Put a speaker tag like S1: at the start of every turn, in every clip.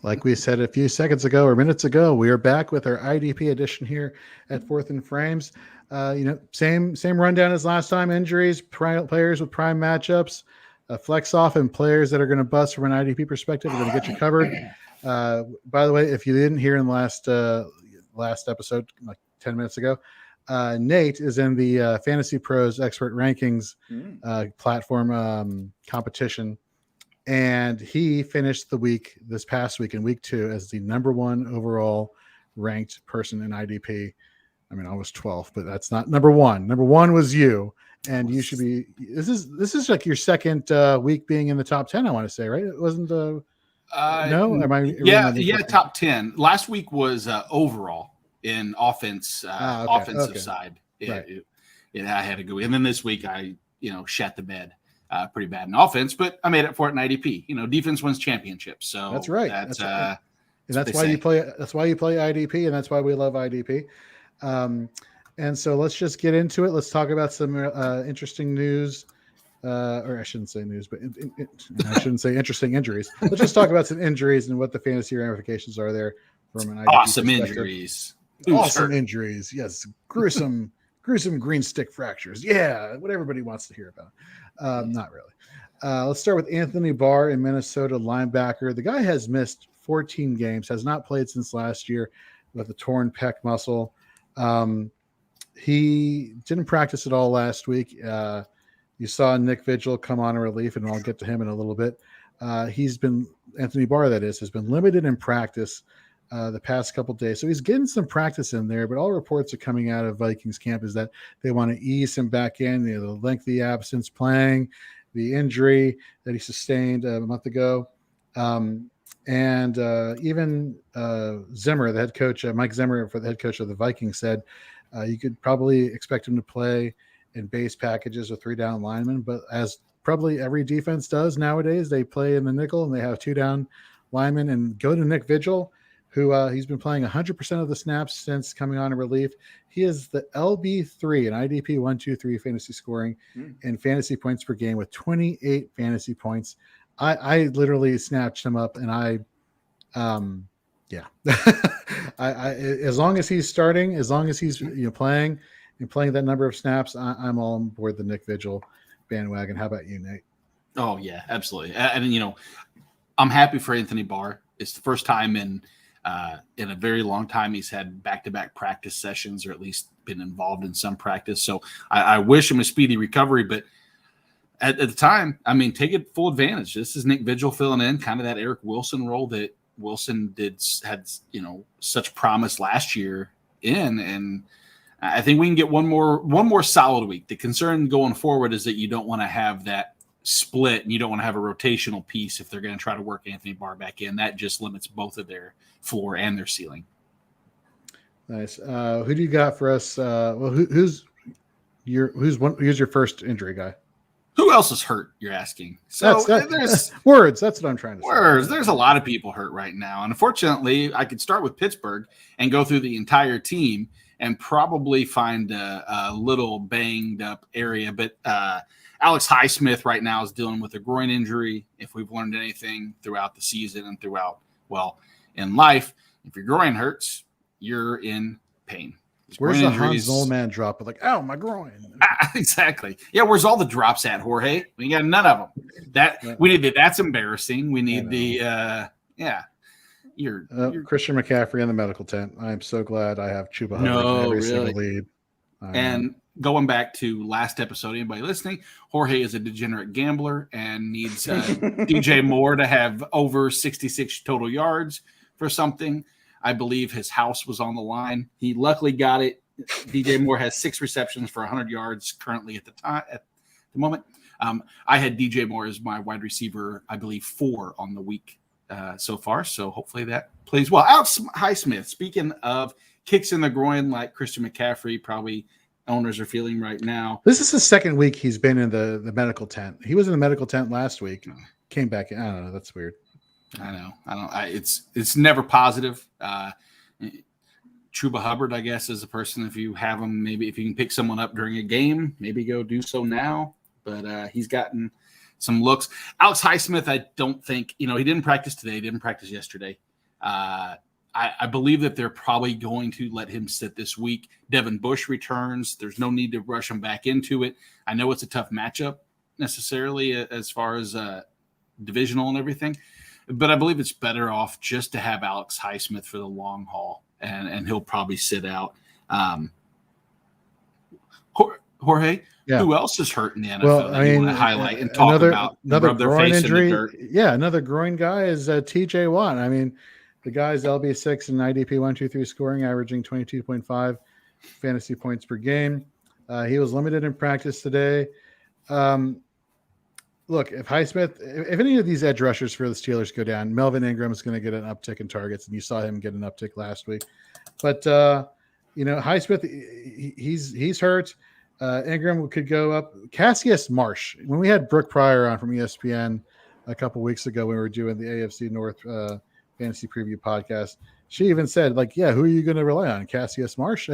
S1: Like we said a few seconds ago or minutes ago, we are back with our IDP edition here at Fourth and Frames. Same rundown as last time. Injuries, players with prime matchups, flex off, and players that are going to bust from an IDP perspective. We're going to get you covered. By the way, if you didn't hear in the last episode, like 10 minutes ago, Nate is in the Fantasy Pros Expert Rankings platform competition. And he finished this past week in week 2 as the number 1 overall ranked person in IDP. I mean, I was 12th, but that's not number 1. Number 1 was you. And you should be, this is like your second week being in the top 10, I want to say, right? It wasn't no? Am I?
S2: Yeah, top 10. Last week was overall in offensive side. I had to go. And then this week I, shat the bed. Pretty bad in offense, but I made it for it in IDP. Defense wins championships. So
S1: that's right. That's right. And that's why you play. That's why you play IDP, and that's why we love IDP. And so let's just get into it. Let's talk about some interesting news, or I shouldn't say news, but I shouldn't say interesting injuries. Let's just talk about some injuries and what the fantasy ramifications are there from an IDP
S2: awesome injuries.
S1: Awesome injuries. Yes, gruesome green stick fractures. Yeah, what everybody wants to hear about. Not really. Let's start with Anthony Barr in Minnesota, linebacker. The guy has missed 14 games, has not played since last year with a torn pec muscle. He didn't practice at all last week. You saw Nick Vigil come on in relief, and I'll get to him in a little bit. Anthony Barr, has been limited in practice the past couple of days. So he's getting some practice in there, but all reports are coming out of Vikings camp is that they want to ease him back in, the lengthy absence playing, the injury that he sustained a month ago. Even Zimmer, the head coach, Mike Zimmer, for the head coach of the Vikings, said you could probably expect him to play in base packages with 3 down linemen, but as probably every defense does nowadays, they play in the nickel and they have 2 down linemen and go to Nick Vigil, who he's been playing 100% of the snaps since coming on in relief. He is the LB3 in IDP 1-2-3 fantasy scoring and fantasy points per game with 28 fantasy points. I literally snatched him up, and I as long as he's starting, as long as he's playing that number of snaps, I'm all on board the Nick Vigil bandwagon. How about you, Nate?
S2: Oh yeah, absolutely. And I'm happy for Anthony Barr. It's the first time in a very long time he's had back-to-back practice sessions, or at least been involved in some practice. So I wish him a speedy recovery, but at the time, take it full advantage. This is Nick Vigil filling in kind of that Eric Wilson role that Wilson had such promise last year in. And I think we can get one more solid week. The concern going forward is that you don't want to have that split, and you don't want to have a rotational piece if they're going to try to work Anthony Barr back in. That just limits both of their floor and their ceiling.
S1: Nice. Who do you got for us? Who's your first injury guy?
S2: Who else is hurt? You're asking. So
S1: there's words. That's what I'm trying to say.
S2: Words. There's a lot of people hurt right now, and unfortunately, I could start with Pittsburgh and go through the entire team and probably find a little banged up area, but. Alex Highsmith right now is dealing with a groin injury. If we've learned anything throughout the season and in life, if your groin hurts, you're in pain.
S1: Where's the Hans Zollman drop? Like, ow, my groin.
S2: Exactly. Yeah, where's all the drops at, Jorge? We got none of them. That's embarrassing. We need You're
S1: Christian McCaffrey in the medical tent. I'm so glad I have Chuba Hubbard in every single lead.
S2: And going back to last episode, anybody listening, Jorge is a degenerate gambler and needs DJ Moore to have over 66 total yards for something. I believe his house was on the line. He luckily got it. DJ Moore has 6 receptions for 100 yards currently at the moment. I had DJ Moore as my wide receiver, I believe 4 on the week so far. So hopefully that plays well. Alex Highsmith, speaking of kicks in the groin like Christian McCaffrey, probably owners are feeling right now.
S1: This is the second week he's been in the medical tent. He was in the medical tent last week. Came back. I don't know. That's weird.
S2: I know. It's never positive. Chuba Hubbard, I guess, is a person, if you have him, maybe if you can pick someone up during a game, maybe go do so now. But he's gotten some looks. Alex Highsmith, I don't think, he didn't practice today, didn't practice yesterday. I believe that they're probably going to let him sit this week. Devin Bush returns. There's no need to rush him back into it. I know it's a tough matchup necessarily as far as divisional and everything, but I believe it's better off just to have Alex Highsmith for the long haul, and he'll probably sit out. Jorge, who else is hurt in the NFL that you want to highlight and talk about?
S1: Another groin injury.
S2: In
S1: Yeah, another groin guy is TJ Watt. I mean, the guy's LB6 and IDP 1-2-3 scoring, averaging 22.5 fantasy points per game. He was limited in practice today. Look, if Highsmith, if any of these edge rushers for the Steelers go down, Melvin Ingram is going to get an uptick in targets, and you saw him get an uptick last week. But Highsmith, he's hurt. Ingram could go up. Cassius Marsh. When we had Brooke Pryor on from ESPN a couple weeks ago, when we were doing the AFC North fantasy preview podcast, she even said, like, yeah, who are you going to rely on? Cassius Marsh?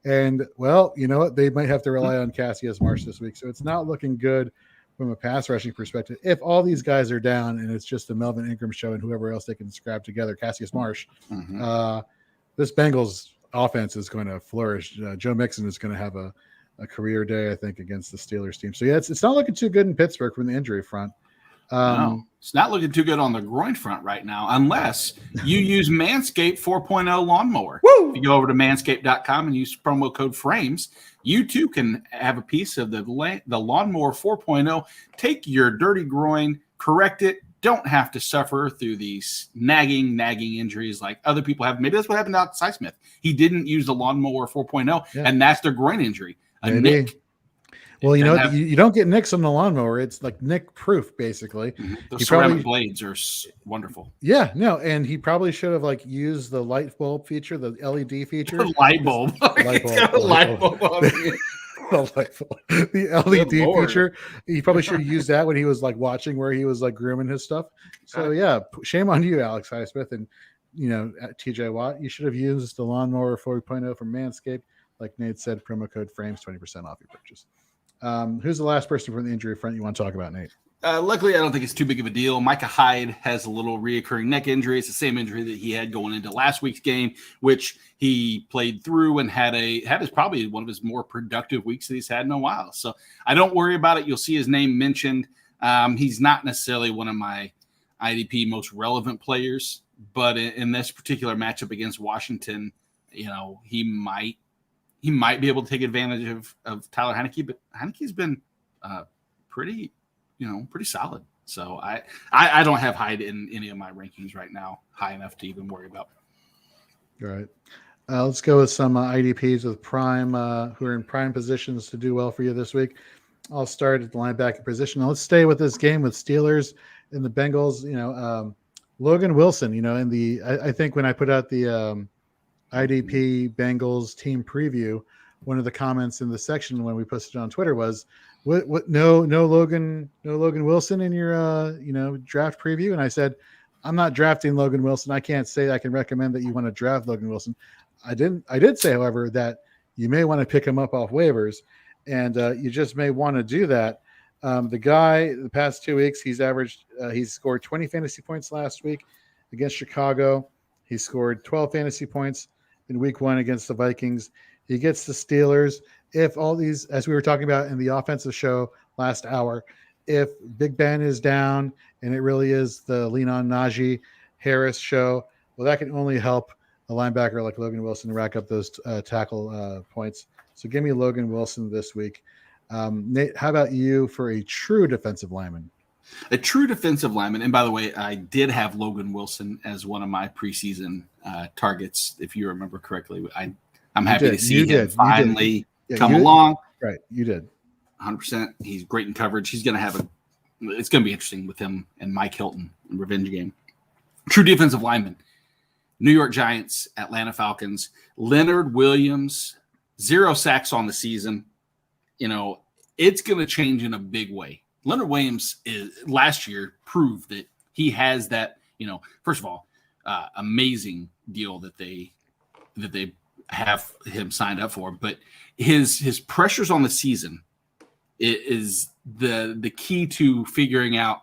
S1: And, well, you know what? They might have to rely on Cassius Marsh this week. So it's not looking good from a pass rushing perspective. If all these guys are down and it's just a Melvin Ingram show and whoever else they can scrap together, Cassius Marsh, this Bengals offense is going to flourish. Joe Mixon is going to have a career day, I think, against the Steelers team. So, yeah, it's not looking too good in Pittsburgh from the injury front.
S2: No, it's not looking too good on the groin front right now, unless you use Manscaped 4.0 lawnmower.
S1: Woo!
S2: If you go over to manscaped.com and use promo code FRAMES, you too can have a piece of the lawnmower 4.0. Take your dirty groin, correct it. Don't have to suffer through these nagging injuries like other people have. Maybe that's what happened to Alex Highsmith. He didn't use the lawnmower 4.0, and that's their groin injury. Nick.
S1: Well, you don't get nicks on the lawnmower. It's like nick proof, basically.
S2: The ceramic blades are wonderful.
S1: Yeah, no, and he probably should have used the light bulb feature, the LED feature.
S2: The light bulb.
S1: The LED feature. He probably should have used that when he was watching where he was grooming his stuff. So yeah, shame on you, Alex Highsmith, and TJ Watt. You should have used the lawnmower 4.0 from Manscaped. Like Nate said, promo code FRAMES, 20% off your purchase. Who's the last person from the injury front you want to talk about, Nate?
S2: Luckily, I don't think it's too big of a deal. Micah Hyde has a little reoccurring neck injury. It's the same injury that he had going into last week's game, which he played through and had his probably one of his more productive weeks that he's had in a while. So I don't worry about it. You'll see his name mentioned. He's not necessarily one of my IDP most relevant players, but in this particular matchup against Washington, he might be able to take advantage of Tyler Heineke, but Heineke's been pretty solid. So I don't have Hyde in any of my rankings right now high enough to even worry about.
S1: All right. Let's go with some IDPs with prime who are in prime positions to do well for you this week. I'll start at the linebacker position. Now, let's stay with this game with Steelers and the Bengals. Logan Wilson, I think when I put out the IDP Bengals team preview, one of the comments in the section when we posted it on Twitter was, "What? No Logan Wilson in your draft preview?" And I said, "I'm not drafting Logan Wilson. I can't say I can recommend that you want to draft Logan Wilson." I did say, however, that you may want to pick him up off waivers, and you just may want to do that. The guy, the past 2 weeks, he's scored 20 fantasy points last week against Chicago. He scored 12 fantasy points in week 1 against the Vikings. He gets the Steelers. If all these, as we were talking about in the offensive show last hour, if Big Ben is down and it really is the lean on Najee Harris show, well, that can only help a linebacker like Logan Wilson rack up those tackle points. So give me Logan Wilson this week. Nate, how about you for a true defensive lineman?
S2: A true defensive lineman. And by the way, I did have Logan Wilson as one of my preseason targets, if you remember correctly. I'm happy to see him finally come along.
S1: Right, you did.
S2: 100%. He's great in coverage. He's going to it's going to be interesting with him and Mike Hilton in revenge game. True defensive lineman. New York Giants, Atlanta Falcons. Leonard Williams, 0 sacks on the season. It's going to change in a big way. Leonard Williams last year proved that he has that, first of all, amazing deal that they have him signed up for, but his pressures on the season is the key to figuring out.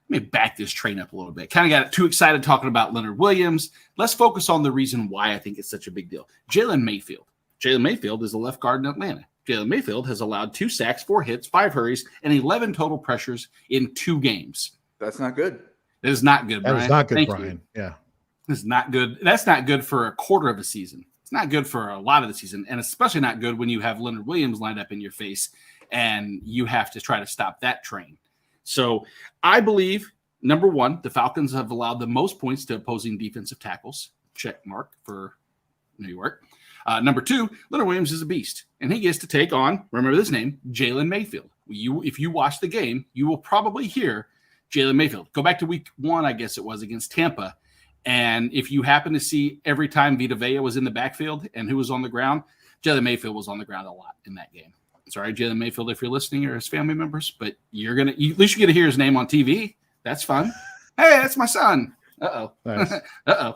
S2: me back this train up a little bit. Kind of got too excited talking about Leonard Williams. Let's focus on the reason why I think it's such a big deal. Jalen Mayfield. Jalen Mayfield is the left guard in Atlanta. Jalen Mayfield has allowed 2 sacks, 4 hits, 5 hurries, and 11 total pressures in 2 games.
S3: That's not good.
S2: It is not good, Brian.
S1: That is not good,
S2: Thank
S1: Brian.
S2: you.
S1: Yeah.
S2: It's not good. That's not good for a quarter of a season. It's not good for a lot of the season, and especially not good when you have Leonard Williams lined up in your face and you have to try to stop that train. So I believe, number one, the Falcons have allowed the most points to opposing defensive tackles. Check mark for New York. Number 2, Leonard Williams is a beast, and he gets to take on, remember this name, Jalen Mayfield. If you watch the game, you will probably hear Jalen Mayfield. Go back to week 1, I guess it was, against Tampa. And if you happen to see every time Vita Vea was in the backfield and who was on the ground, Jalen Mayfield was on the ground a lot in that game. Sorry, Jalen Mayfield, if you're listening, or his family members, but at least you get to hear his name on TV. That's fun. Hey, that's my son. Uh-oh.
S1: Nice.
S2: Uh-oh.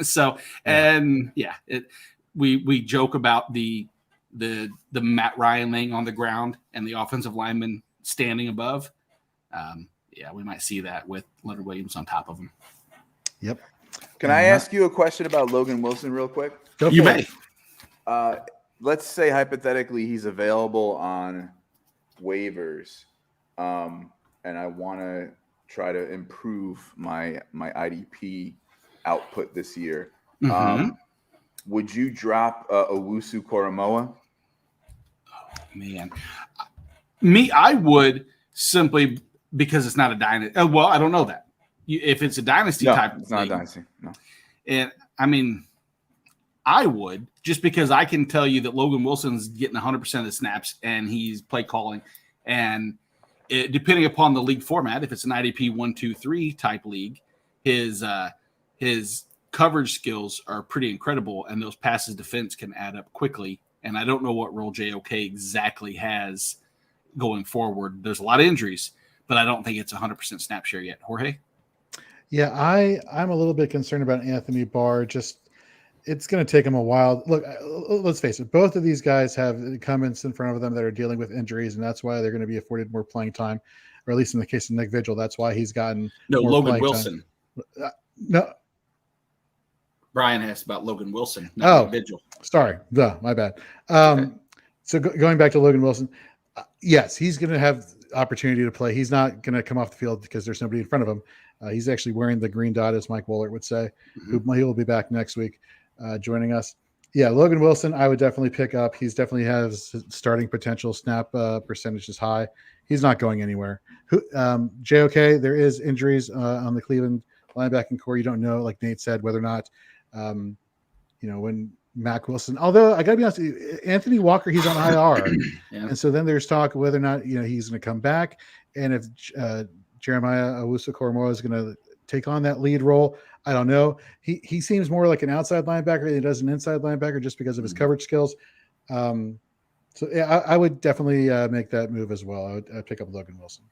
S2: So, and we joke about the Matt Ryan laying on the ground and the offensive lineman standing above. We might see that with Leonard Williams on top of him.
S1: Yep.
S3: Can I ask you a question about Logan Wilson real quick?
S2: You may.
S3: Let's say hypothetically he's available on waivers, and I want to try to improve my IDP output this year.
S2: Mm-hmm.
S3: Would you drop Owusu Koromoa?
S2: Oh, man. I would, simply because it's not a dynasty. Well, I don't know that. If it's a dynasty type of
S3: it's not
S2: thing,
S3: a dynasty. No.
S2: And I mean, I would, just because I can tell you that Logan Wilson's getting 100% of the snaps and he's play calling. And depending upon the league format, if it's an IDP 1-2-3 type league, his coverage skills are pretty incredible, and those passes defense can add up quickly. And I don't know what role JOK exactly has going forward. There's a lot of injuries, but I don't think it's 100% snap share yet. Jorge?
S1: Yeah, I'm a little bit concerned about Anthony Barr. Just it's going to take him a while. Look, let's face it. Both of these guys have incumbents in front of them that are dealing with injuries, and that's why they're going to be afforded more playing time, or at least in the case of Nick Vigil, that's why he's gotten more
S2: Logan Wilson.
S1: No,
S2: Brian asked about Logan Wilson. Not Vigil.
S1: Sorry, my bad.
S2: Okay.
S1: So going back to Logan Wilson, yes, he's going to have opportunity to play. He's not going to come off the field because there's nobody in front of him. He's actually wearing the green dot, as Mike Wohlert would say.
S2: Mm-hmm.
S1: He will be back next week joining us. Yeah, Logan Wilson, I would definitely pick up. He's definitely has starting potential. Snap percentage is high. He's not going anywhere. JOK, there is injuries on the Cleveland linebacking core. You don't know, like Nate said, whether or not, when Mac Wilson, although I got to be honest, Anthony Walker, he's on IR.
S2: Yeah.
S1: And so then there's talk whether or not, he's going to come back. And if Jeremiah Owusu-Koramoah is going to take on that lead role, I don't know. He seems more like an outside linebacker than he does an inside linebacker just because of his coverage skills. I would definitely make that move as well. I'd pick up Logan Wilson.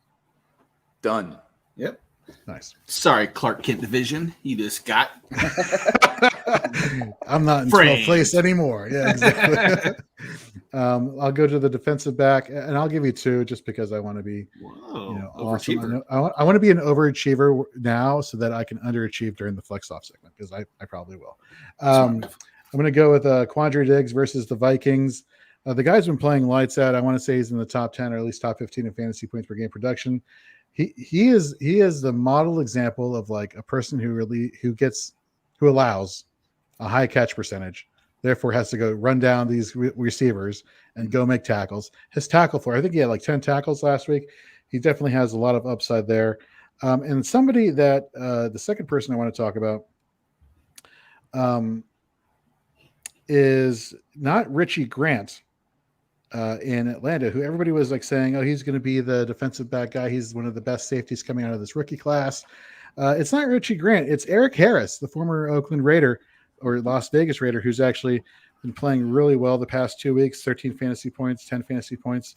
S3: Done.
S2: Yep.
S1: Nice.
S2: Sorry, Clark Kent Division. You just got.
S1: I'm not in 12th place anymore. Yeah, exactly. I'll go to the defensive back, and I'll give you 2 just because I want to be, awesome. I want to be an overachiever now so that I can underachieve during the flex off segment because I probably will. I'm going to go with Quandre Diggs versus the Vikings. The guy's been playing lights out. I want to say he's in the top 10 or at least top 15 in fantasy points per game production. He is the model example of like a person who allows a high catch percentage, therefore has to go run down these receivers and go make tackles. His tackle for, I think he had like 10 tackles last week. He definitely has a lot of upside there. And somebody that the second person I want to talk about is not Richie Grant in Atlanta, who everybody was like saying, oh, he's going to be the defensive back guy. He's one of the best safeties coming out of this rookie class. It's not Richie Grant. It's Eric Harris, the former Oakland Raider or Las Vegas Raider, who's actually been playing really well the past 2 weeks, 13 fantasy points, 10 fantasy points,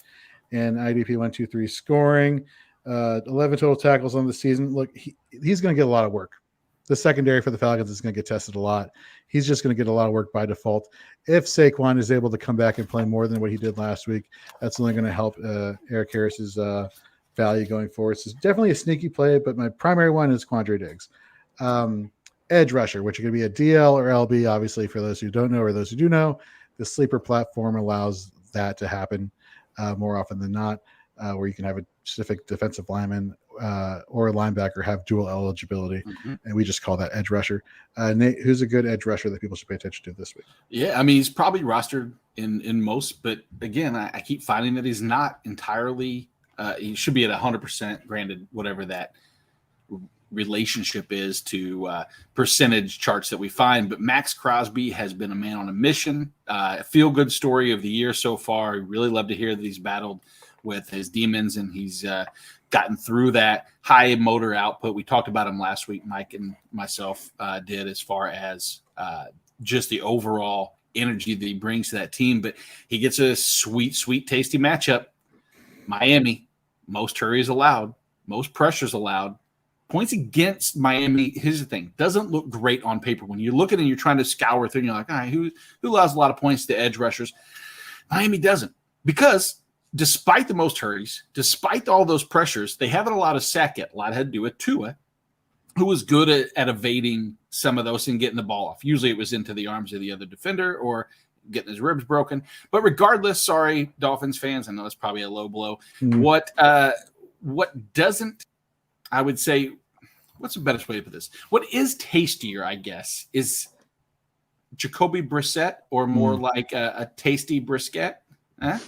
S1: and IDP 1-2-3 scoring, 11 total tackles on the season. Look, he's going to get a lot of work. The secondary for the Falcons is going to get tested a lot. He's just going to get a lot of work by default. If Saquon is able to come back and play more than what he did last week, that's only going to help Eric Harris's value going forward. So it's definitely a sneaky play, but my primary one is Quandre Diggs. Edge rusher, which could be a DL or LB, obviously, for those who don't know or those who do know. The sleeper platform allows that to happen more often than not, where you can have a specific defensive lineman or a linebacker have dual eligibility, and we just call that edge rusher. Nate, who's a good edge rusher that people should pay attention to this week?
S2: Yeah, I mean, he's probably rostered in most, but again, I keep finding that he's not entirely he should be at 100%, granted, whatever that relationship is to percentage charts that we find. But Max Crosby has been a man on a mission. A feel-good story of the year so far. I really love to hear that he's battled with his demons and he's gotten through that. High motor output. We talked about him last week, Mike and myself did, as far as just the overall energy that he brings to that team. But he gets a sweet, tasty matchup. Miami, most hurries allowed, most pressures allowed. Points against Miami, here's the thing, doesn't look great on paper. When you look at it and you're trying to scour through, and you're like, all right, who allows a lot of points to edge rushers? Miami doesn't, because despite the most hurries, despite all those pressures, they haven't allowed a sack yet. A lot had to do with Tua, who was good at evading some of those and getting the ball off. Usually it was into the arms of the other defender or getting his ribs broken. But regardless, sorry, Dolphins fans, I know it's probably a low blow. What doesn't, I would say, what's the best way to put this? What is tastier, I guess, is Jacoby Brissett, or more like a tasty brisket. Yeah.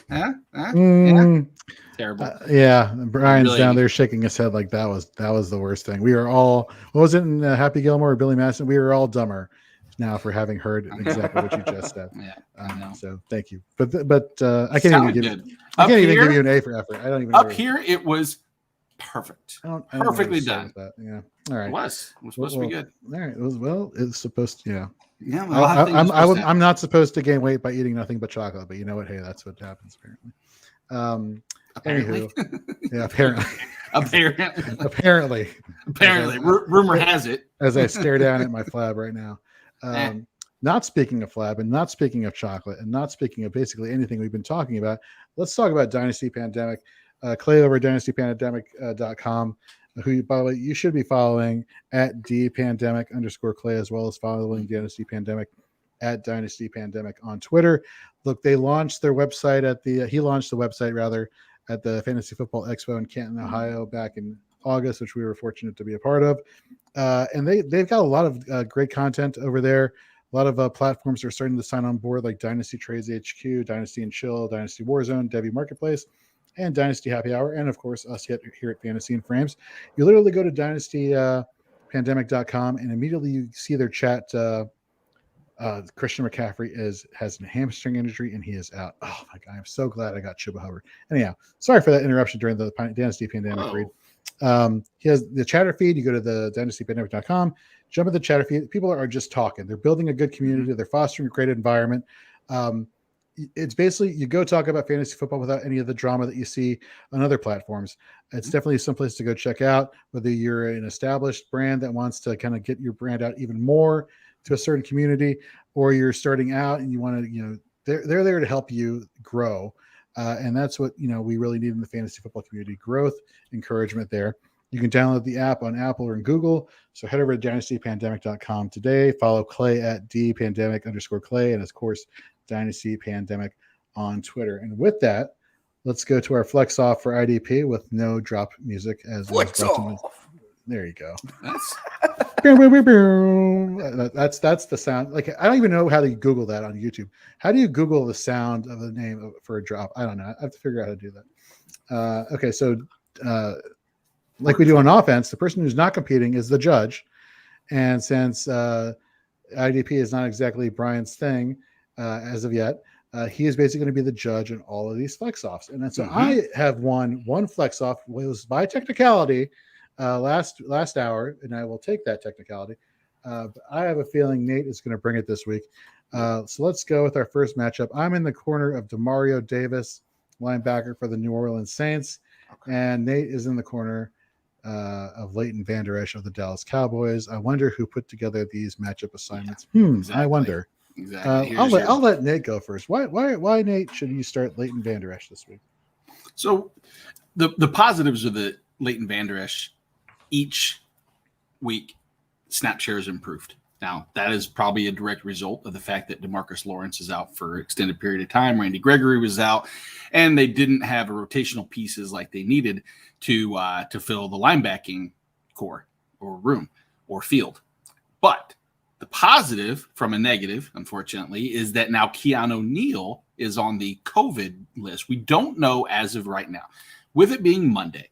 S2: Terrible.
S1: Yeah, Brian's
S2: really
S1: down there shaking his head like that was the worst thing. We were all, what was it in Happy Gilmore or Billy Madison? We were all dumber now for having heard exactly what you just said.
S2: Yeah, I know.
S1: So thank you. But I can't even give you an A for effort. I don't even.
S2: Up here, it was perfect.
S1: I don't
S2: Perfectly done.
S1: that. Yeah. All right.
S2: It was supposed to be good.
S1: All right. It's supposed to. Yeah.
S2: Yeah.
S1: I'm not supposed to gain weight by eating nothing but chocolate, but you know what? Hey, that's what happens apparently.
S2: Apparently.
S1: Anywho, yeah. Apparently.
S2: Apparently. Rumor has it.
S1: As I stare down at my flab right now. Not speaking of flab and not speaking of chocolate and not speaking of basically anything we've been talking about, let's talk about Dynasty Pandemic. Clay over dynastypandemic.com, who, by the way, you should be following at @dpandemic_Clay, as well as following Dynasty Pandemic at Dynasty Pandemic on Twitter. Look, they launched their website he launched the website rather at the Fantasy Football Expo in Canton, Ohio back in August, which we were fortunate to be a part of. And they've got a lot of great content over there. A lot of platforms are starting to sign on board, like Dynasty Trades HQ, Dynasty and Chill, Dynasty Warzone, Debbie Marketplace, and Dynasty Happy Hour, and of course us here at Fantasy and Frames. You literally go to dynastypandemic.com and immediately you see their chat. Christian McCaffrey has a hamstring injury and he is out. Oh my God, I'm so glad I got Chuba Hubbard. Anyhow, sorry for that interruption during the Dynasty Pandemic read. He has the chatter feed. You go to the dynastypandemic.com, jump at the chatter feed. People are just talking. They're building a good community. They're fostering a great environment. It's basically you go talk about fantasy football without any of the drama that you see on other platforms. It's definitely some place to go check out, whether you're an established brand that wants to kind of get your brand out even more to a certain community, or you're starting out and you want to, they're there to help you grow. And that's what, we really need in the fantasy football community: growth, encouragement there. You can download the app on Apple or in Google. So head over to dynastypandemic.com today. Follow Clay at @dpandemic_Clay. And of course, Dynasty Pandemic on Twitter. And with that, let's go to our flex off for IDP with no drop music.
S3: Flex off.
S1: There you go.
S2: That's
S1: that's the sound. Like, I don't even know how to Google that on YouTube. How do you Google the sound of the name for a drop? I don't know. I have to figure out how to do that. Okay, so like we do on offense, the person who's not competing is the judge. And since IDP is not exactly Brian's thing as of yet, he is basically going to be the judge in all of these flex offs. And then so I have won one flex off, was by technicality last hour, and I will take that technicality. But I have a feeling Nate is going to bring it this week. So let's go with our first matchup. I'm in the corner of Demario Davis, linebacker for the New Orleans Saints, and Nate is in the corner of Leighton Vander Esch of the Dallas Cowboys. I wonder who put together these matchup assignments. Exactly. I wonder.
S2: Exactly.
S1: I'll let Nate go first. Why Nate should you start Leighton Vander Esch this week?
S2: So the positives are that Leighton Vander Esch each week snap share has improved. Now, that is probably a direct result of the fact that DeMarcus Lawrence is out for an extended period of time. Randy Gregory was out, and they didn't have a rotational pieces like they needed to fill the linebacking core or room or field. But the positive from a negative, unfortunately, is that now Keanu Neal is on the COVID list. We don't know as of right now, with it being Monday.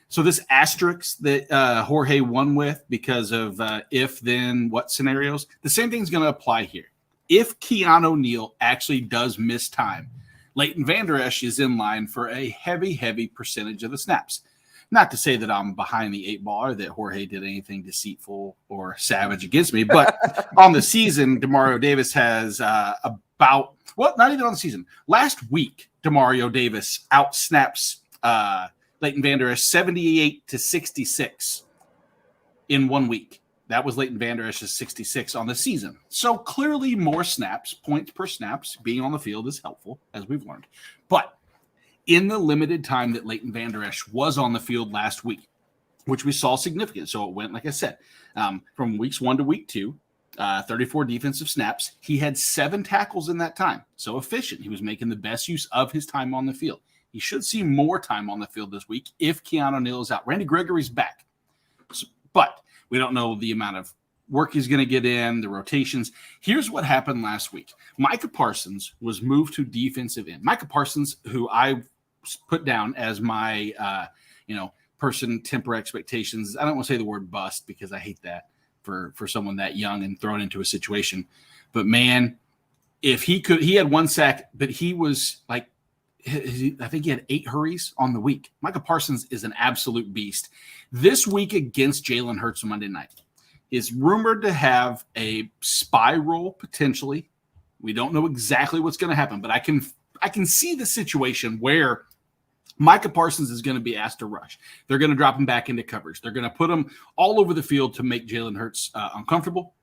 S2: So this asterisk that Jorge won with because of if, then, what scenarios, the same thing's going to apply here. If Keanu Neal actually does miss time, Leighton Vander Esch is in line for a heavy percentage of the snaps. Not to say that I'm behind the 8 ball or that Jorge did anything deceitful or savage against me, but on the season, Demario Davis has not even on the season. Last week, Demario Davis outsnaps Leighton Vander Esch 78-66 in 1 week. That was Leighton Vander Esch's 66 on the season. So clearly more snaps, points per snaps, being on the field is helpful, as we've learned. But in the limited time that Leighton Vander Esch was on the field last week, which we saw significant. So it went, like I said, from weeks 1 to week 2, 34 defensive snaps. He had 7 tackles in that time. So efficient. He was making the best use of his time on the field. He should see more time on the field this week if Keanu Neal is out. Randy Gregory's back. But we don't know the amount of work he's going to get in, the rotations. Here's what happened last week. Micah Parsons was moved to defensive end. Micah Parsons, who I put down as my, person temper expectations. I don't want to say the word bust because I hate that for someone that young and thrown into a situation. But, man, if he had 1 sack, but he was like, I think he had 8 hurries on the week. Micah Parsons is an absolute beast. This week against Jalen Hurts on Monday night is rumored to have a spy role potentially. We don't know exactly what's going to happen, but I can see the situation where Micah Parsons is going to be asked to rush. They're going to drop him back into coverage. They're going to put him all over the field to make Jalen Hurts uncomfortable.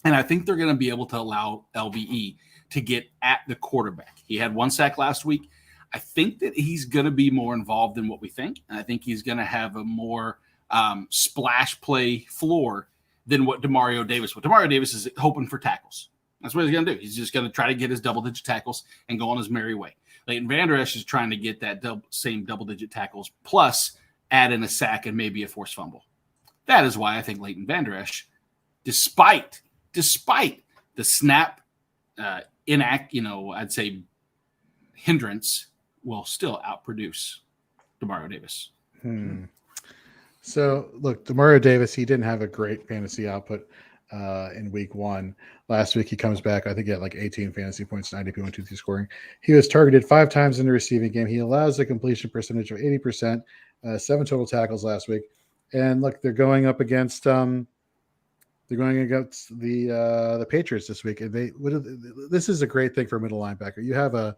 S2: And I think they're going to be able to allow LVE to get at the quarterback. He had 1 sack last week. I think that he's going to be more involved than what we think. And I think he's going to have a more splash play floor than what Demario Davis would. Demario Davis is hoping for tackles. That's what he's going to do. He's just going to try to get his double-digit tackles and go on his merry way. Leighton Vander Esch is trying to get that same double-digit tackles plus add in a sack and maybe a forced fumble. That is why I think Leighton Vander Esch, despite the snap I'd say hindrance, will still outproduce Demario Davis.
S1: So, look, Demario Davis, he didn't have a great fantasy output in week 1. Last week, he comes back. I think he had like 18 fantasy points, 90 1-2-3 scoring. He was targeted 5 times in the receiving game. He allows a completion percentage of 80%, 7 total tackles last week. And look, they're going up against the Patriots this week. And this is a great thing for a middle linebacker. You have a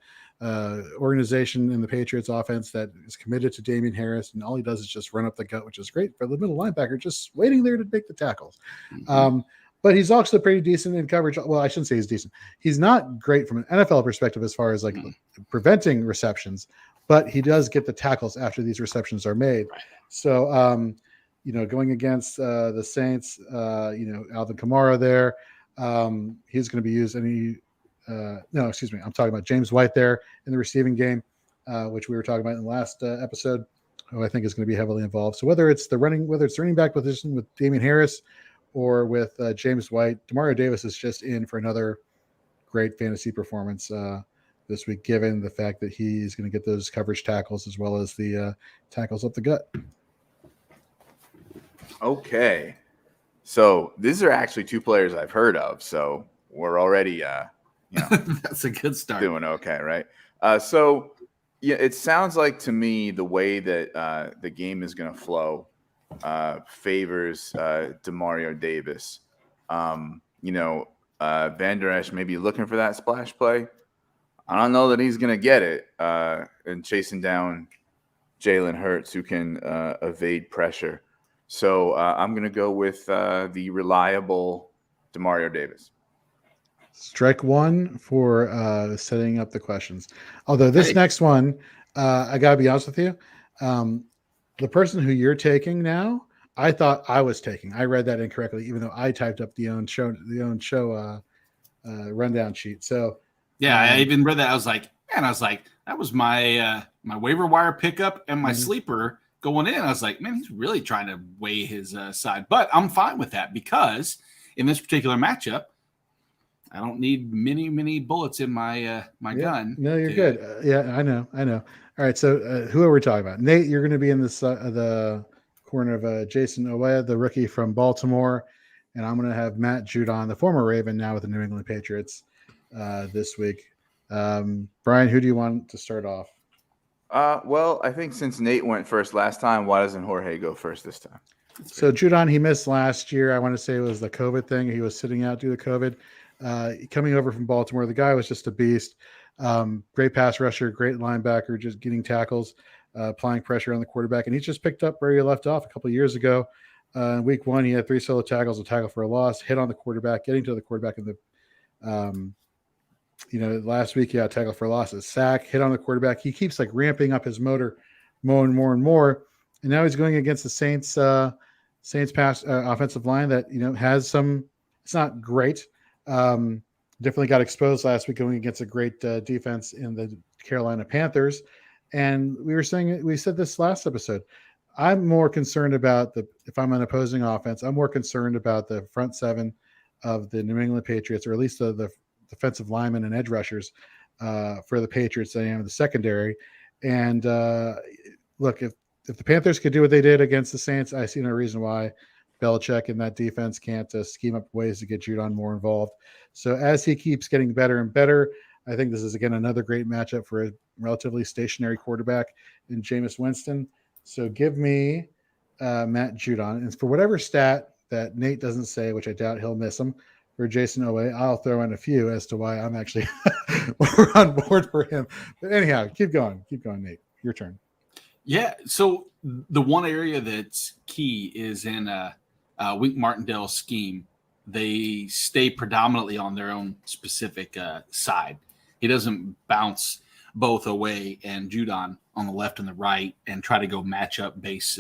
S1: organization in the Patriots offense that is committed to Damian Harris, and all he does is just run up the gut, which is great for the middle linebacker, just waiting there to make the tackles. But he's also pretty decent in coverage. Well, I shouldn't say he's decent. He's not great from an NFL perspective as far as like preventing receptions, but he does get the tackles after these receptions are made.
S2: Right.
S1: So, going against the Saints, Alvin Kamara there, he's going to be used. I'm talking about James White there in the receiving game, which we were talking about in the last episode, who I think is going to be heavily involved. So whether it's the running back position with Damian Harris or with James White, Demario Davis is just in for another great fantasy performance this week, given the fact that he's going to get those coverage tackles as well as the tackles up the gut.
S3: Okay. So these are actually 2 players I've heard of. So we're already,
S2: that's a good start.
S3: Doing okay, right? So it sounds like to me the way that the game is going to flow favors Demario Davis. Vander Esch may be looking for that splash play. I don't know that he's going to get it and chasing down Jalen Hurts, who can evade pressure. So I'm going to go with the reliable Demario Davis.
S1: Strike 1 for setting up the questions. Although this next one, I got to be honest with you, The person who you're taking now, I thought I was taking. I read that incorrectly, even though I typed up the own show rundown sheet. So
S2: yeah, I even read that. I was like, man, that was my my waiver wire pickup and my sleeper going in. I was like, man, he's really trying to weigh his side. But I'm fine with that because in this particular matchup, I don't need many bullets in my gun.
S1: No, you're good. Yeah, I know. All right, so who are we talking about? Nate, you're going to be in the corner of Jason Owe, the rookie from Baltimore, and I'm going to have Matt Judon, the former Raven, now with the New England Patriots this week. Brian, who do you want to start off?
S3: Well, I think since Nate went first last time, why doesn't Jorge go first this time?
S1: So Judon, he missed last year. I want to say it was the COVID thing. He was sitting out due to COVID. Coming over from Baltimore, the guy was just a beast. Great pass rusher, great linebacker, just getting tackles, applying pressure on the quarterback. And he's just picked up where he left off a couple of years ago. In week 1, he had 3 solo tackles, a tackle for a loss, hit on the quarterback, getting to the quarterback in the last week he had a tackle for a loss, a sack, hit on the quarterback. He keeps like ramping up his motor more and more and more. And now he's going against the Saints pass offensive line that, has some, it's not great. Definitely got exposed last week going against a great defense in the Carolina Panthers. And we said this last episode, I'm more concerned about if I'm an opposing offense, I'm more concerned about the front seven of the New England Patriots, or at least the defensive linemen and edge rushers for the Patriots than I am the secondary. And look, if the Panthers could do what they did against the Saints, I see no reason why Belichick and that defense can't scheme up ways to get Judon more involved. So as he keeps getting better and better, I think this is, again, another great matchup for a relatively stationary quarterback in Jameis Winston. So give me Matt Judon. And for whatever stat that Nate doesn't say, which I doubt he'll miss him, for Jason Owe, I'll throw in a few as to why I'm actually on board for him. But anyhow, keep going, Nate. Your turn.
S2: Yeah, so the one area that's key is in Wink Martindale's scheme. They stay predominantly on their own specific side. He doesn't bounce both Owe and Judon on the left and the right and try to go matchup base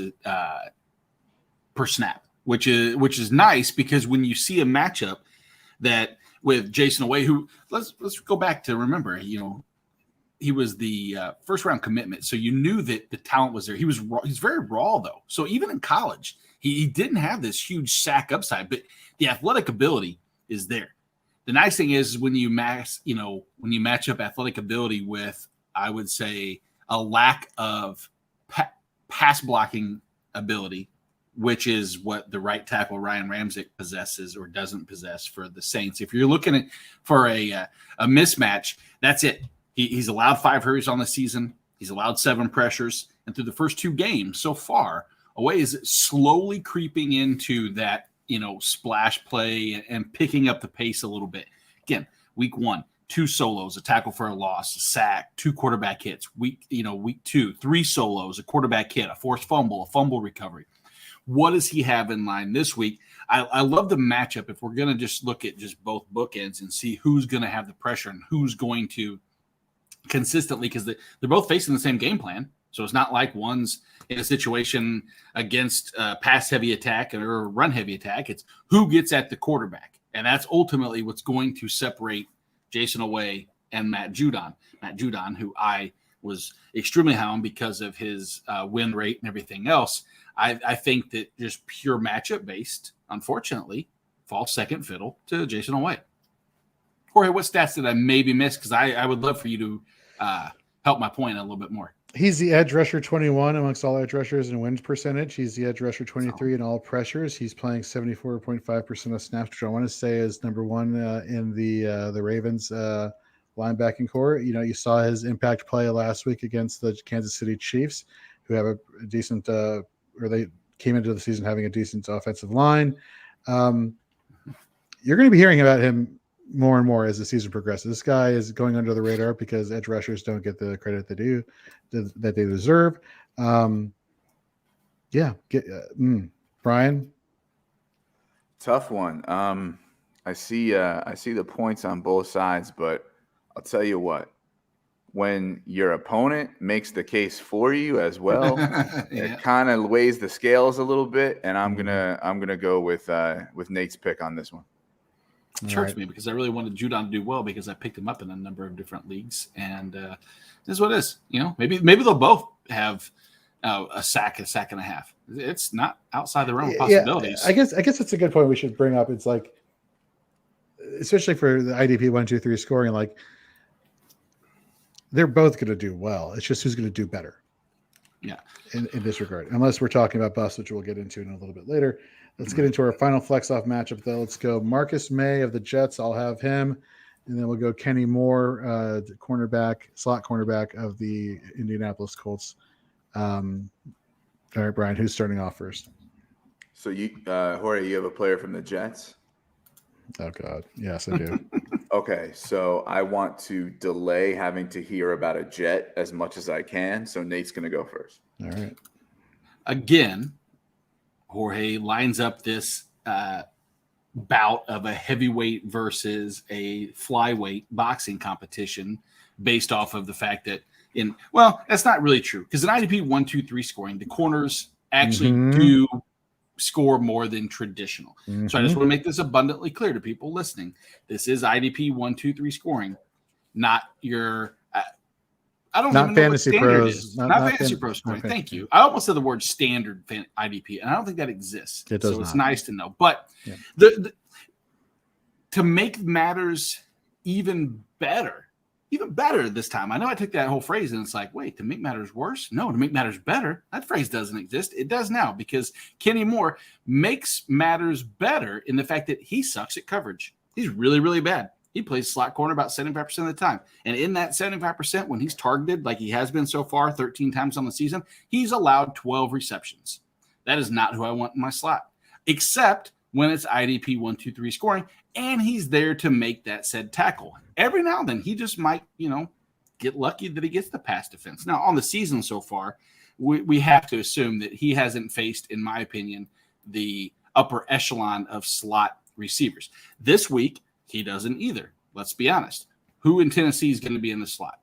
S2: per snap, which is nice because when you see a matchup that with Jason Owe, who let's go back to remember, he was the first round commitment, so you knew that the talent was there. He's very raw though, so even in college, he didn't have this huge sack upside, but the athletic ability is there. The nice thing is when you match up athletic ability with, I would say, a lack of pass blocking ability, which is what the right tackle Ryan Ramczyk possesses or doesn't possess for the Saints. If you're looking for a mismatch, that's it. He's allowed 5 hurries on the season. He's allowed 7 pressures. And through the first 2 games so far, Owe is slowly creeping into that, splash play and picking up the pace a little bit. Again, week 1, 2 solos, a tackle for a loss, a sack, 2 quarterback hits. Week 2, 3 solos, a quarterback hit, a forced fumble, a fumble recovery. What does he have in line this week? I love the matchup. If we're going to just look at just both bookends and see who's going to have the pressure and who's going to consistently, because they're both facing the same game plan. So it's not like one's in a situation against pass-heavy attack or run-heavy attack. It's who gets at the quarterback. And that's ultimately what's going to separate Jason Owe and Matt Judon. Matt Judon, who I was extremely high on because of his win rate and everything else. I think that just pure matchup-based, unfortunately, falls second fiddle to Jason Owe. Jorge, what stats did I maybe miss? Because I would love for you to help my point a little bit more.
S1: He's the edge rusher 21 amongst all edge rushers in wins percentage. He's the edge rusher 23 in all pressures. He's playing 74.5% of snaps, which I want to say is number 1 in the Ravens linebacking core. You saw his impact play last week against the Kansas City Chiefs, who have a decent or they came into the season having a decent offensive line. You're going to be hearing about him more and more as the season progresses. This guy is going under the radar because edge rushers don't get the credit that they deserve. Brian.
S3: Tough one. I see the points on both sides, but I'll tell you what. when your opponent makes the case for you as well.
S2: Yeah.
S3: It kind of weighs the scales a little bit, and I'm gonna go with Nate's pick on this one.
S2: It hurts me because I really wanted Judon to do well because I picked him up in a number of different leagues, and this is what it is. Maybe they'll both have a sack and a half. It's not outside the realm of possibilities.
S1: Yeah, I guess that's a good point we should bring up. It's like, especially for the IDP 1, 2, 3 scoring, like they're both going to do well. It's just who's going to do better.
S2: Yeah.
S1: In this regard, unless we're talking about bust, which we'll get into in a little bit later. Let's get into our final flex off matchup, though. Let's go Marcus May of the Jets. I'll have him. And then we'll go Kenny Moore, the slot cornerback of the Indianapolis Colts. All right, Brian, who's starting off first?
S3: So Jorge, you have a player from the Jets?
S1: Oh, God. Yes, I do.
S3: Okay, so I want to delay having to hear about a Jet as much as I can. So Nate's going to go first.
S1: All right.
S2: Again, Jorge lines up this bout of a heavyweight versus a flyweight boxing competition based off of the fact that that's not really true because in IDP 1, 2, 3 scoring, the corners actually do score more than traditional. So I just want to make this abundantly clear to people listening. This is IDP 1, 2, 3 scoring, not your I don't
S1: not
S2: even know
S1: fantasy
S2: what standard
S1: pros.
S2: is. Not fantasy pro scoring. Thank you. I almost said the word standard IDP, and I don't think that exists.
S1: It does
S2: so it's
S1: not.
S2: nice to know. But to make matters even better this time. I know I took that whole phrase and it's like, wait, to make matters worse? No, to make matters better. That phrase doesn't exist. It does now because Kenny Moore makes matters better in the fact that he sucks at coverage. He's really, really bad. He plays slot corner about 75% of the time. And in that 75%, when he's targeted like he has been so far 13 times on the season, he's allowed 12 receptions. That is not who I want in my slot, except when it's IDP 1, 2, 3 scoring, and he's there to make that said tackle. Every now and then, he just might, get lucky that he gets the pass defense. Now, on the season so far, we have to assume that he hasn't faced, in my opinion, the upper echelon of slot receivers. This week, he doesn't either. Let's be honest. Who in Tennessee is going to be in the slot?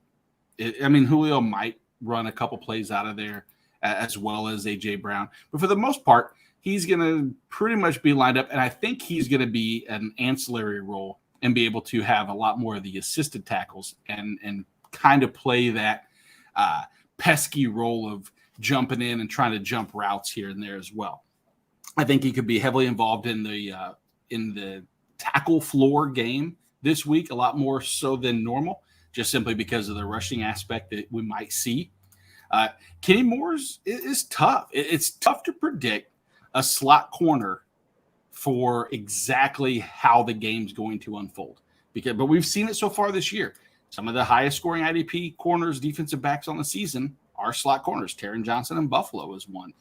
S2: Julio might run a couple plays out of there as well as A.J. Brown. But for the most part, he's going to pretty much be lined up, and I think he's going to be an ancillary role and be able to have a lot more of the assisted tackles and kind of play that pesky role of jumping in and trying to jump routes here and there as well. I think he could be heavily involved in the tackle floor game this week, a lot more so than normal, just simply because of the rushing aspect that we might see. Kenny Moore's is tough. It's tough to predict a slot corner for exactly how the game's going to unfold. But we've seen it so far this year. Some of the highest scoring IDP corners, defensive backs on the season are slot corners. Taron Johnson in Buffalo is one.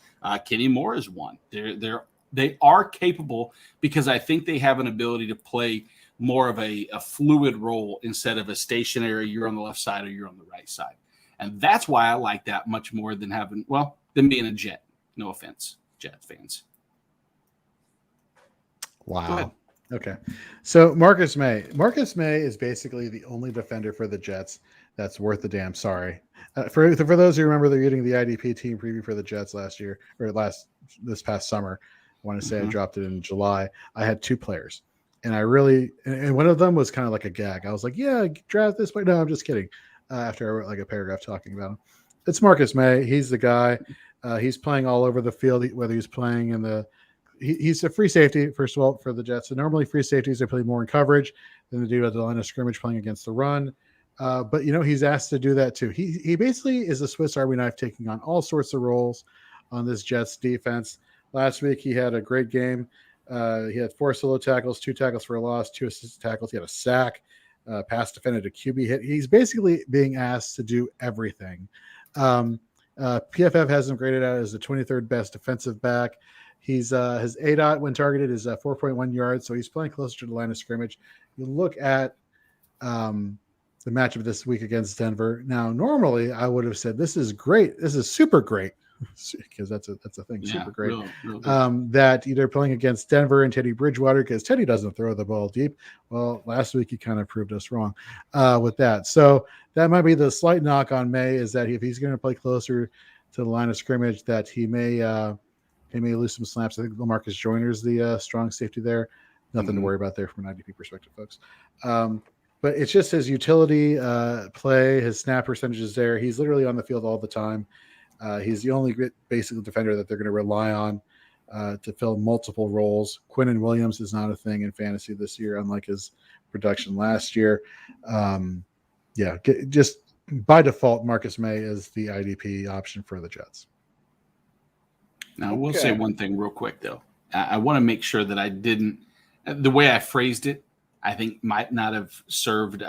S2: Kenny Moore is one. They are capable because I think they have an ability to play more of a fluid role instead of a stationary, you're on the left side or you're on the right side. And that's why I like that much more than than being a Jet. No offense, Jet fans.
S1: Wow. Okay. So Marcus May is basically the only defender for the Jets that's worth the damn. Sorry. For those who remember, they're getting the IDP team preview for the Jets this past summer. I want to say I dropped it in July. I had two players, and and one of them was kind of like a gag. I was like, yeah, draft this way. No, I'm just kidding. After I wrote like a paragraph talking about him, it's Marcus May. He's the guy. He's playing all over the field, whether he's playing in he's a free safety, first of all, for the Jets. So normally free safeties, they play more in coverage than they do at the line of scrimmage playing against the run. But, he's asked to do that too. He basically is a Swiss Army knife taking on all sorts of roles on this Jets defense. Last week, he had a great game. He had 4 solo tackles, 2 tackles for a loss, 2 assisted tackles. He had a sack, pass defended, a QB hit. He's basically being asked to do everything. PFF has him graded out as the 23rd best defensive back. His ADOT when targeted is 4.1 yards, so he's playing closer to the line of scrimmage. You look at the matchup this week against Denver. Now, normally I would have said this is great. This is super great because that's a thing.
S2: Yeah,
S1: Super great.
S2: real good.
S1: That they're playing against Denver and Teddy Bridgewater because Teddy doesn't throw the ball deep. Well, last week he kind of proved us wrong with that. So that might be the slight knock on May, is that if he's going to play closer to the line of scrimmage, that he may lose some snaps. I think LaMarcus Joyner's the strong safety there. Nothing to worry about there from an IDP perspective, folks. But it's just his utility play, his snap percentages there. He's literally on the field all the time. He's the only basic defender that they're going to rely on to fill multiple roles. Quinnen Williams is not a thing in fantasy this year, unlike his production last year. Just by default, Marcus May is the IDP option for the Jets.
S2: Now, we'll say one thing real quick, though. I want to make sure that I didn't – the way I phrased it, I think might not have served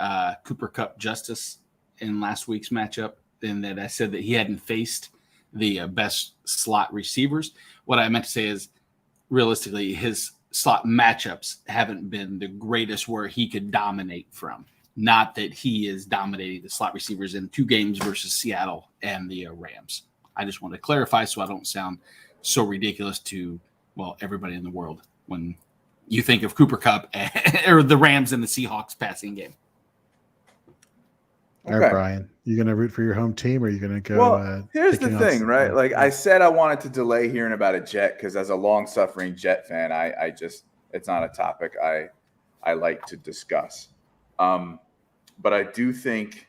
S2: Cooper Kupp justice in last week's matchup, in that I said that he hadn't faced the best slot receivers. What I meant to say is, realistically, his slot matchups haven't been the greatest where he could dominate from. Not that he is dominating the slot receivers in 2 games versus Seattle and the Rams. I just want to clarify so I don't sound so ridiculous to, well, everybody in the world when you think of Cooper Kupp or the Rams and the Seahawks passing game.
S1: All right, Brian, you going to root for your home team, or are you going to go?
S3: Well, here's the thing, right? Like I said, I wanted to delay hearing about a Jet because as a long-suffering Jet fan, I just it's not a topic I like to discuss. But I do think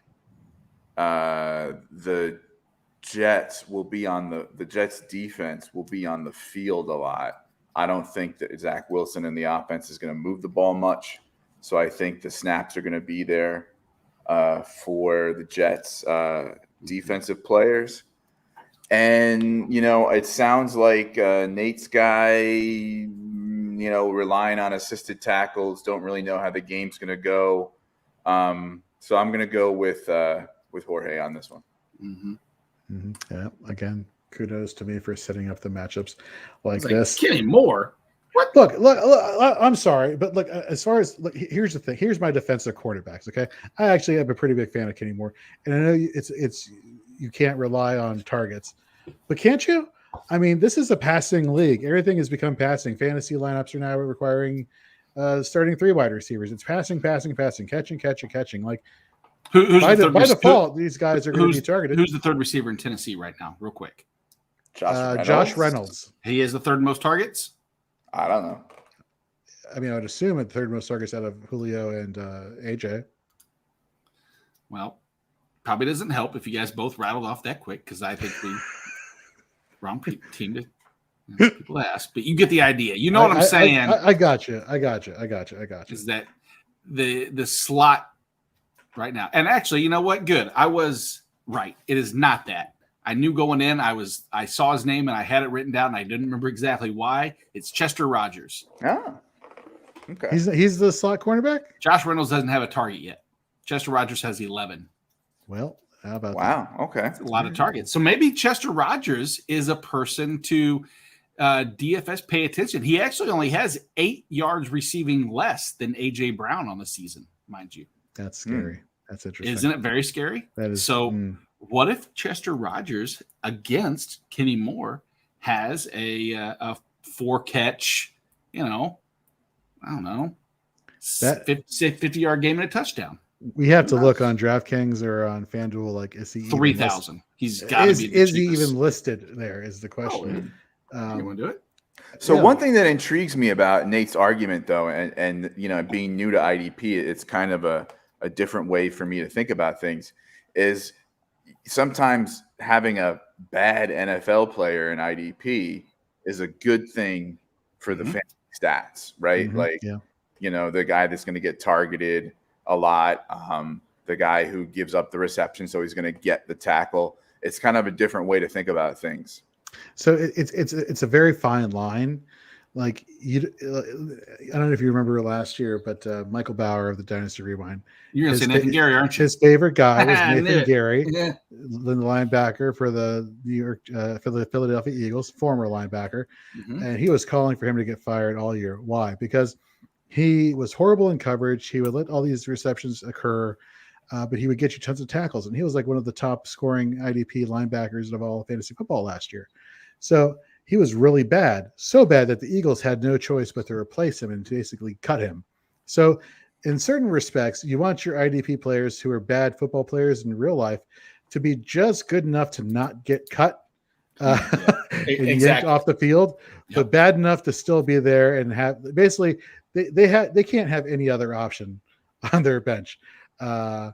S3: the Jets will be on the Jets defense will be on the field a lot. I don't think that Zach Wilson in the offense is going to move the ball much. So I think the snaps are going to be there for the Jets defensive players. And, it sounds like Nate's guy, relying on assisted tackles, don't really know how the game's going to go. So I'm going to go with Jorge on this one.
S2: Mm-hmm.
S1: Mm-hmm. Yeah. Again, kudos to me for setting up the matchups like this.
S2: Kenny Moore. What?
S1: Look, I'm sorry, but look, as far as here's the thing. Here's my defensive quarterbacks. Okay, I actually am a pretty big fan of Kenny Moore, and I know it's you can't rely on targets, but can't you? I mean, this is a passing league. Everything has become passing. Fantasy lineups are now requiring starting 3 wide receivers. It's passing, catching. Like by default, these guys are going to be targeted.
S2: Who's the third receiver in Tennessee right now? Real quick,
S1: Josh Reynolds.
S2: He is the third most targets.
S3: I don't know.
S1: I mean, I would assume at third most targets out of Julio and AJ.
S2: Well, probably doesn't help if you guys both rattled off that quick, because I think we wrong team to people ask. But you get the idea. You know what I'm saying?
S1: I got you.
S2: Is that the slot right now? And actually, you know what? Good. I was right. It is not that. I knew going in, I saw his name and I had it written down and I didn't remember exactly why. It's Chester Rogers.
S3: Oh, okay.
S1: He's the slot cornerback?
S2: Josh Reynolds doesn't have a target yet. Chester Rogers has 11.
S1: Well, how about that?
S3: Wow, okay.
S2: That's a lot of targets. So maybe Chester Rogers is a person to DFS pay attention. He actually only has 8 yards receiving less than A.J. Brown on the season, mind you.
S1: That's scary. That's interesting.
S2: Isn't it very scary?
S1: That is.
S2: So what if Chester Rogers against Kenny Moore has a 4-catch, I don't know, 50-yard game and a touchdown?
S1: We have to look on DraftKings or on FanDuel. Like, is he
S2: 3,000? He's got to be.
S1: Is he even listed there? Is the question.
S2: You want to do it?
S3: So one thing that intrigues me about Nate's argument, though, and being new to IDP, it's kind of a different way for me to think about things, is sometimes having a bad NFL player in IDP is a good thing for the fantasy stats, right?
S1: Mm-hmm.
S3: The guy that's going to get targeted a lot, the guy who gives up the reception, so he's going to get the tackle. It's kind of a different way to think about things.
S1: So it's a very fine line. Like I don't know if you remember last year, but Michael Bauer of the Dynasty Rewind.
S2: You're going to say Nathan Gary, aren't you?
S1: His favorite guy was Nathan Gary, the linebacker for the Philadelphia Eagles, former linebacker. Mm-hmm. And he was calling for him to get fired all year. Why? Because he was horrible in coverage. He would let all these receptions occur. but he would get you tons of tackles. And he was like one of the top scoring IDP linebackers of all fantasy football last year. So he was really bad, so bad that the Eagles had no choice but to replace him and to basically cut him. So in certain respects, you want your IDP players who are bad football players in real life to be just good enough to not get cut and yanked off the field, but bad enough to still be there and have basically they can't have any other option on their bench. The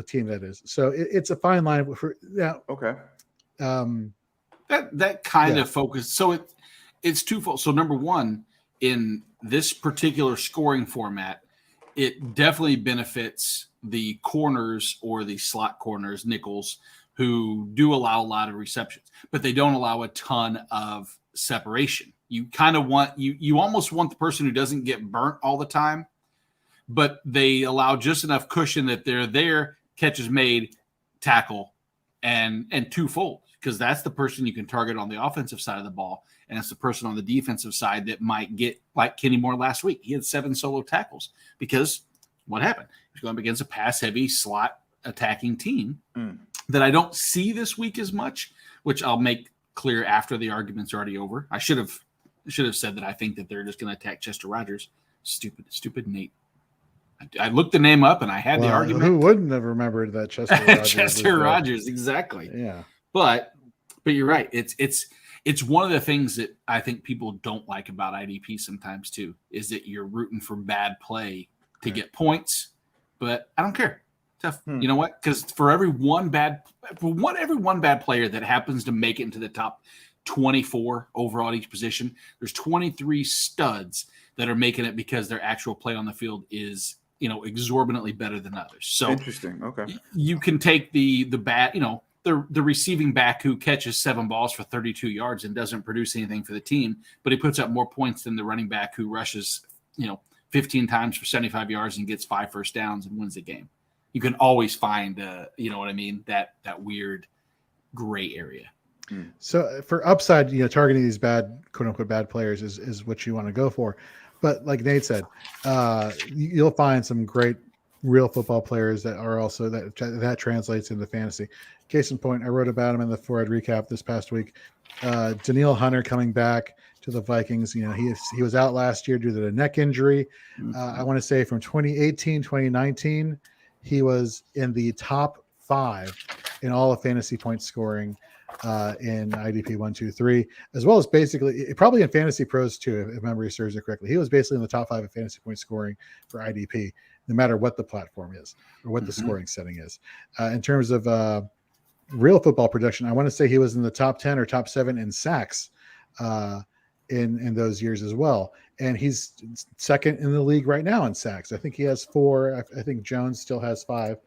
S1: team that is. So it's a fine line for now.
S3: Okay.
S2: That kind of focus. So it's twofold. So number one, in this particular scoring format, it definitely benefits the corners or the slot corners, nickels, who do allow a lot of receptions, but they don't allow a ton of separation. You kind of want you almost want the person who doesn't get burnt all the time, but they allow just enough cushion that they're there, catches made, tackle, and twofold, because that's the person you can target on the offensive side of the ball, and it's the person on the defensive side that might get, like Kenny Moore last week. He had 7 solo tackles because what happened? He was going up against a pass-heavy slot attacking team that I don't see this week as much, which I'll make clear after the argument's already over. I should have said that I think that they're just going to attack Chester Rogers. Stupid Nate. I looked the name up and I had the argument.
S1: Who wouldn't have remembered that Chester Rogers?
S2: Chester Rogers, exactly.
S1: Yeah.
S2: But you're right. It's one of the things that I think people don't like about IDP sometimes too, is that you're rooting for bad play to get points, but I don't care. Tough. You know what? Because for every one bad player that happens to make it into the top 24 overall at each position, there's 23 studs that are making it because their actual play on the field is, exorbitantly better than others. So
S3: interesting. Okay.
S2: You can take the bad, the receiving back who catches 7 balls for 32 yards and doesn't produce anything for the team, but he puts up more points than the running back who rushes, 15 times for 75 yards and gets 5 first downs and wins the game. You can always find, that weird gray area.
S1: So for upside, targeting these bad, quote unquote, bad players is what you want to go for. But like Nate said, you'll find some great real football players that are also that translates into fantasy. Case in point, I wrote about him in the 4-Ed recap this past week. Danielle Hunter coming back to the Vikings. He was out last year due to a neck injury. I want to say from 2018, 2019, he was in the top 5 in all of fantasy point scoring in IDP 1, 2, 3, as well as basically probably in Fantasy Pros too, if memory serves it correctly. He was basically in the top 5 of fantasy point scoring for IDP, no matter what the platform is or what the scoring setting is. In terms of real football production, I want to say he was in the top 10 or top 7 in sacks in those years as well. And he's second in the league right now in sacks. I think he has 4. I think Jones still has 5.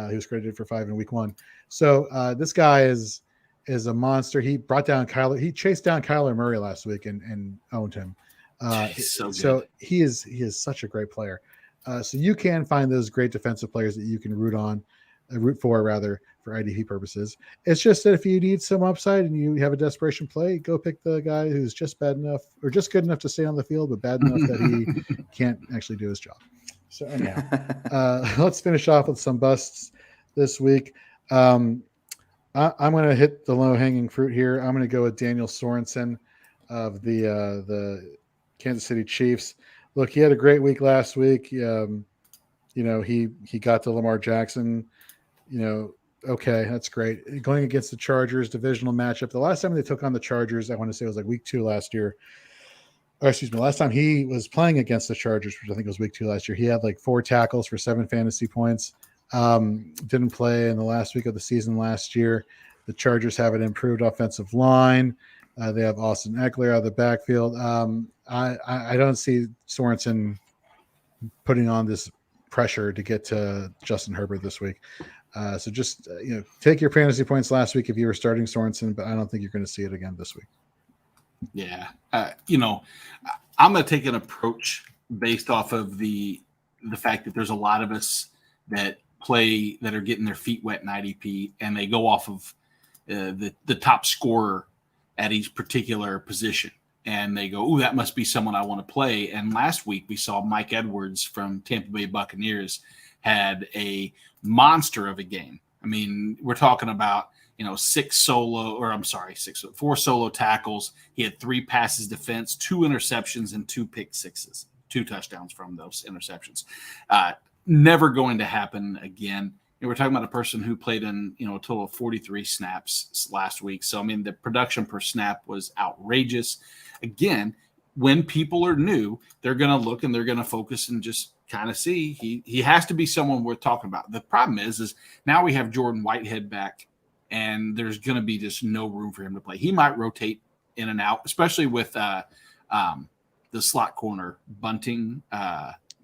S1: He was credited for 5 in week 1. So this guy is a monster. He chased down Kyler Murray last week and owned him. So he is such a great player. So you can find those great defensive players that you can root for for IDP purposes. It's just that if you need some upside and you have a desperation play, go pick the guy who's just bad enough or just good enough to stay on the field, but bad enough that he can't actually do his job. So anyhow, let's finish off with some busts this week. I'm going to hit the low-hanging fruit here. I'm going to go with Daniel Sorensen of the Kansas City Chiefs. Look, he had a great week last week. He got to Lamar Jackson. Okay, that's great. Going against the Chargers, divisional matchup. The last time they took on the Chargers, I want to say it was like week 2 last year. Or excuse me, last time he was playing against the Chargers, which I think was week 2 last year, he had like 4 tackles for 7 fantasy points. Didn't play in the last week of the season last year. The Chargers have an improved offensive line. They have Austin Eckler out of the backfield. I don't see Sorensen putting on this pressure to get to Justin Herbert this week. So just take your fantasy points last week if you were starting Sorensen, but I don't think you're going to see it again this week.
S2: Yeah, I'm going to take an approach based off of the fact that there's a lot of us that are getting their feet wet in IDP, and they go off of the top scorer at each particular position, and they go, "Ooh, that must be someone I want to play." And last week we saw Mike Edwards from Tampa Bay Buccaneers had a monster of a game. I mean, we're talking about, 4 solo tackles. He had 3 passes defense, 2 interceptions, and 2 pick sixes, 2 touchdowns from those interceptions. Never going to happen again. We're talking about a person who played in, a total of 43 snaps last week. So, I mean, the production per snap was outrageous. Again, when people are new, they're going to look and they're going to focus and just kind of see. He has to be someone worth talking about. The problem is now we have Jordan Whitehead back, and there's going to be just no room for him to play. He might rotate in and out, especially with the slot corner Bunting.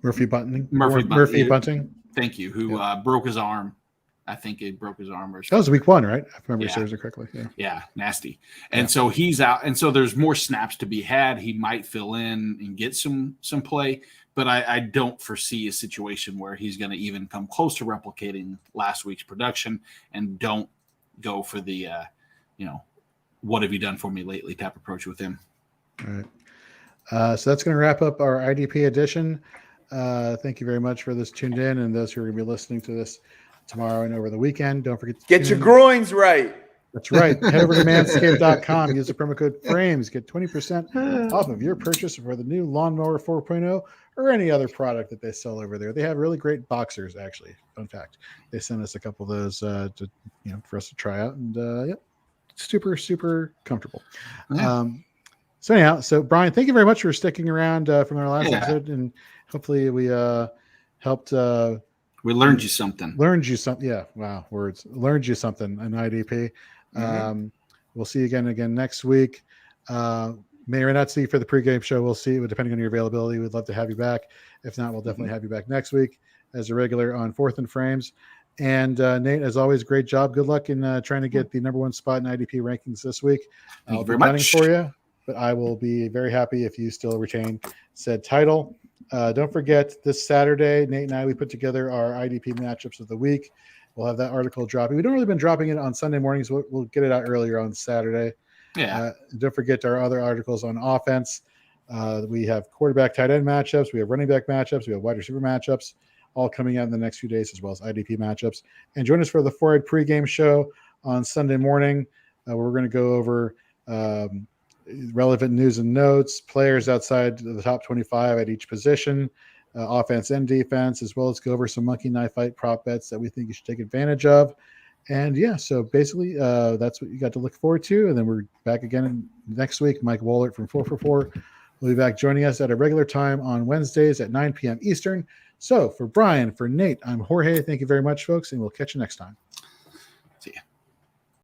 S1: Murphy Bunting.
S2: Murphy
S1: Bunting.
S2: Thank you. Who broke his arm. I think he broke his arm.
S1: That was week 1, right? If memory serves it correctly.
S2: Yeah, nasty. And so he's out. And so there's more snaps to be had. He might fill in and get some play. But I don't foresee a situation where he's going to even come close to replicating last week's production, and don't go for the, what have you done for me lately type approach with him.
S1: All right. So that's going to wrap up our IDP edition. Thank you very much for this tuned in, and those who are going to be listening to this tomorrow and over the weekend. Don't forget to
S3: get your groins right.
S1: That's right. Head over to manscaped.com. Use the promo code FRAMES. Get 20% off of your purchase for the new Lawnmower 4.0 or any other product that they sell over there. They have really great boxers, actually. Fun fact. They sent us a couple of those for us to try out, and super, super comfortable.
S2: Yeah.
S1: So anyhow, Brian, thank you very much for sticking around from our last episode, and hopefully we helped.
S2: We learned you something.
S1: Yeah. Wow. Words. Learned you something in IDP. We'll see you again next week. May or not see you for the pregame show. We'll see, depending on your availability. We'd love to have you back. If not, we'll definitely have you back next week as a regular on 4th and Frames. And Nate, as always, great job. Good luck in trying to get the number 1 spot in IDP rankings this week.
S2: Thank
S1: I'll
S2: you very
S1: be gunning
S2: much
S1: for you, but I will be very happy if you still retain said title. Don't forget, this Saturday, Nate and I, we put together our IDP matchups of the week. We'll have that article dropping. We don't really been dropping it on Sunday mornings. We'll get it out earlier on Saturday.
S2: Yeah.
S1: Don't forget our other articles on offense. We have quarterback, tight end matchups. We have running back matchups. We have wide receiver matchups, all coming out in the next few days, as well as IDP matchups. And join us for the 4-Eyed pregame show on Sunday morning, where we're going to go over relevant news and notes, players outside the top 25 at each position, offense and defense, as well as go over some monkey knife fight prop bets that we think you should take advantage of. And so basically that's what you got to look forward to. And then we're back again next week. Mike Wohlert from 4 for 4 will be back joining us at a regular time on Wednesdays at 9 p.m. Eastern. So for Brian, for Nate, I'm Jorge. Thank you very much, folks, and we'll catch you next time.